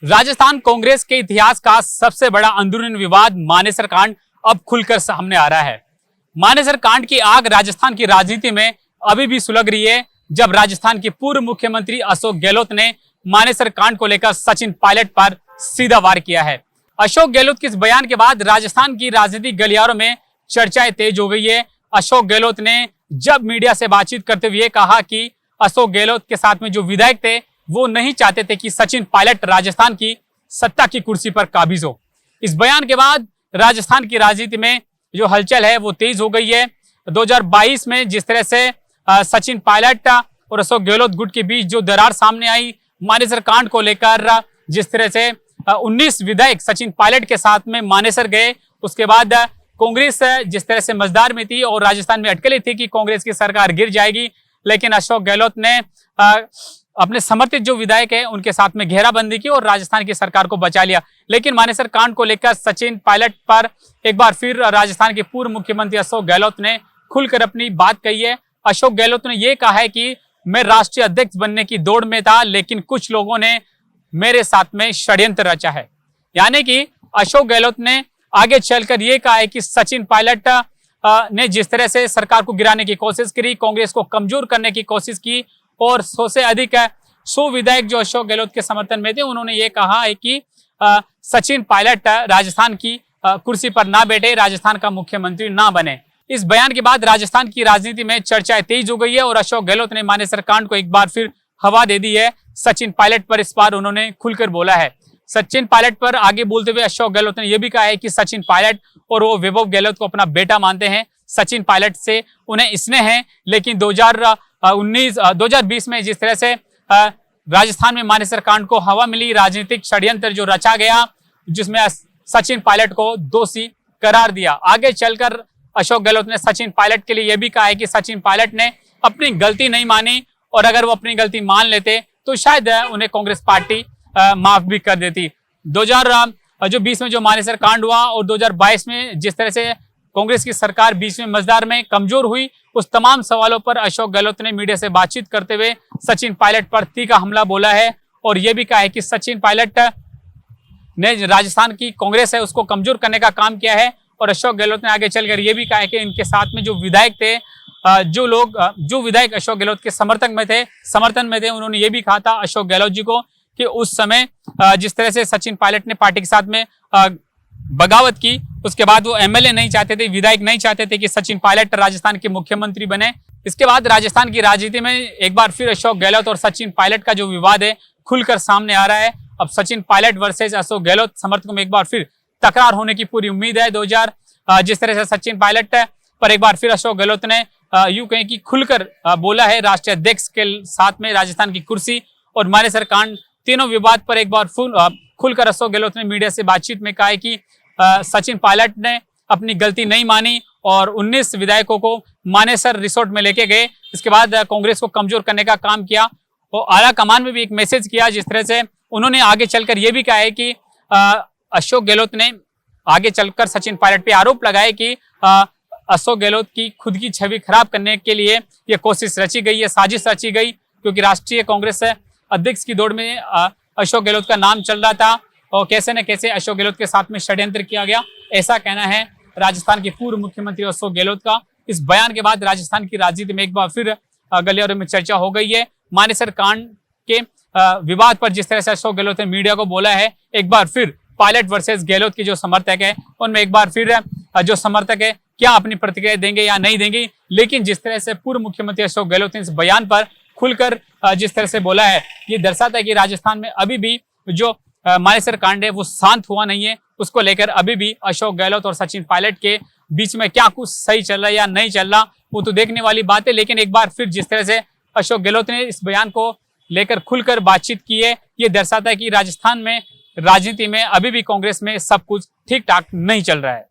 राजस्थान कांग्रेस के इतिहास का सबसे बड़ा अंदरूनी विवाद मानेसर कांड अब खुलकर सामने आ रहा है। मानेसर कांड की आग राजस्थान की राजनीति में अभी भी सुलग रही है, जब राजस्थान के पूर्व मुख्यमंत्री अशोक गहलोत ने मानेसर कांड को लेकर सचिन पायलट पर सीधा वार किया है। अशोक गहलोत के इस बयान के बाद राजस्थान की राजनीतिक गलियारों में चर्चाएं तेज हो गई है। अशोक गहलोत ने जब मीडिया से बातचीत करते हुए कहा कि अशोक गहलोत के साथ में जो विधायक थे वो नहीं चाहते थे कि सचिन पायलट राजस्थान की सत्ता की कुर्सी पर काबिज हो। इस बयान के बाद राजस्थान की राजनीति में जो हलचल है वो तेज हो गई है। 2022 में जिस तरह से सचिन पायलट और अशोक गहलोत गुट के बीच जो दरार सामने आई, मानेसर कांड को लेकर जिस तरह से 19 विधायक सचिन पायलट के साथ में मानेसर गए, उसके बाद कांग्रेस जिस तरह से मझधार में थी और राजस्थान में अटकलें थी कि कांग्रेस की सरकार गिर जाएगी, लेकिन अशोक गहलोत ने अपने समर्थित जो विधायक है उनके साथ में घेराबंदी की और राजस्थान की सरकार को बचा लिया। लेकिन मानेसर कांड को लेकर सचिन पायलट पर एक बार फिर राजस्थान के पूर्व मुख्यमंत्री अशोक गहलोत ने खुलकर अपनी बात कही है। अशोक गहलोत ने यह कहा है कि मैं राष्ट्रीय अध्यक्ष बनने की दौड़ में था, लेकिन कुछ लोगों ने मेरे साथ में षड्यंत्र रचा है। यानी कि अशोक गहलोत ने आगे चलकर यह कहा है कि सचिन पायलट ने जिस तरह से सरकार को गिराने की कोशिश करी, कांग्रेस को कमजोर करने की कोशिश की और 100 से अधिक 100 विधायक जो अशोक गहलोत के समर्थन में थे, उन्होंने ये कहा है कि सचिन पायलट राजस्थान की कुर्सी पर ना बैठे, राजस्थान का मुख्यमंत्री ना बने। इस बयान के बाद राजस्थान की राजनीति में चर्चाएं तेज हो गई है और अशोक गहलोत ने मानेसर कांड को एक बार फिर हवा दे दी है। सचिन पायलट पर इस बार उन्होंने खुलकर बोला है। सचिन पायलट पर आगे बोलते हुए अशोक गहलोत ने यह भी कहा है कि सचिन पायलट और वो वैभव गहलोत को अपना बेटा मानते हैं। सचिन पायलट से उन्हें स्नेह है, लेकिन 2020 में जिस तरह से राजस्थान में मानेसर कांड को हवा मिली, राजनीतिक षड्यंत्र जो रचा गया जिसमें सचिन पायलट को दोषी करार दिया। आगे चलकर अशोक गहलोत ने सचिन पायलट के लिए यह भी कहा है कि सचिन पायलट ने अपनी गलती नहीं मानी और अगर वो अपनी गलती मान लेते तो शायद उन्हें कांग्रेस पार्टी माफ भी कर देती। 2020 में जो मानेसर कांड हुआ और 2022 में जिस तरह से कांग्रेस की सरकार बीच में मझधार में कमजोर हुई, उस तमाम सवालों पर अशोक गहलोत ने मीडिया से बातचीत करते हुए सचिन पायलट पर तीखा हमला बोला है और यह भी कहा है कि सचिन पायलट ने राजस्थान की कांग्रेस है उसको कमजोर करने का काम किया है। और अशोक गहलोत ने आगे चलकर यह भी कहा है कि इनके साथ में जो विधायक थे, जो विधायक अशोक गहलोत के समर्थन में थे, उन्होंने ये भी कहा था अशोक गहलोत जी को कि उस समय जिस तरह से सचिन पायलट ने पार्टी के साथ में बगावत की, उसके बाद वो एमएलए नहीं चाहते थे, विधायक नहीं चाहते थे कि सचिन पायलट राजस्थान के मुख्यमंत्री बने। इसके बाद राजस्थान की राजनीति में एक बार फिर अशोक गहलोत और सचिन पायलट का जो विवाद है खुलकर सामने आ रहा है। अब सचिन पायलट वर्सेस अशोक गहलोत समर्थकों में एक बार फिर तकरार होने की पूरी उम्मीद है। जिस तरह से सचिन पायलट पर एक बार फिर अशोक गहलोत ने यूं कहें कि खुलकर बोला है राष्ट्रीय अध्यक्ष के साथ में राजस्थान की कुर्सी और मानेसर कांड, तीनों विवाद पर एक बार खुलकर अशोक गहलोत ने मीडिया से बातचीत में कहा है कि सचिन पायलट ने अपनी गलती नहीं मानी और 19 विधायकों को मानेसर रिसोर्ट में लेके गए। इसके बाद कांग्रेस को कमजोर करने का काम किया और आला कमान में भी एक मैसेज किया। जिस तरह से उन्होंने आगे चलकर यह भी कहा है कि अशोक गहलोत ने आगे चलकर सचिन पायलट पे आरोप लगाए कि अशोक गहलोत की खुद की छवि खराब करने के लिए यह कोशिश रची गई है, साजिश रची गई, क्योंकि राष्ट्रीय कांग्रेस अध्यक्ष की दौड़ में अशोक गहलोत का नाम चल रहा था और कैसे न कैसे अशोक गहलोत के साथ में षड्यंत्र किया गया, ऐसा कहना है राजस्थान के पूर्व मुख्यमंत्री अशोक गहलोत का। इस बयान के बाद राजस्थान की राजनीति में एक बार फिर गलियारों में चर्चा हो गई है। मानेसर कांड के विवाद पर जिस तरह से अशोक गहलोत ने मीडिया को बोला है, एक बार फिर पायलट वर्सेस गहलोत की जो समर्थक है उनमें एक बार फिर जो समर्थक है क्या अपनी प्रतिक्रिया देंगे या नहीं देंगे। लेकिन जिस तरह से पूर्व मुख्यमंत्री अशोक गहलोत ने इस बयान पर खुलकर जिस तरह से बोला है, ये दर्शाता है कि राजस्थान में अभी भी जो मानेसर कांड है वो शांत हुआ नहीं है। उसको लेकर अभी भी अशोक गहलोत और सचिन पायलट के बीच में क्या कुछ सही चल रहा है या नहीं चल रहा, वो तो देखने वाली बात है। लेकिन एक बार फिर जिस तरह से अशोक गहलोत ने इस बयान को लेकर खुलकर बातचीत की है, ये दर्शाता है कि राजस्थान में राजनीति में अभी भी कांग्रेस में सब कुछ ठीक ठाक नहीं चल रहा है।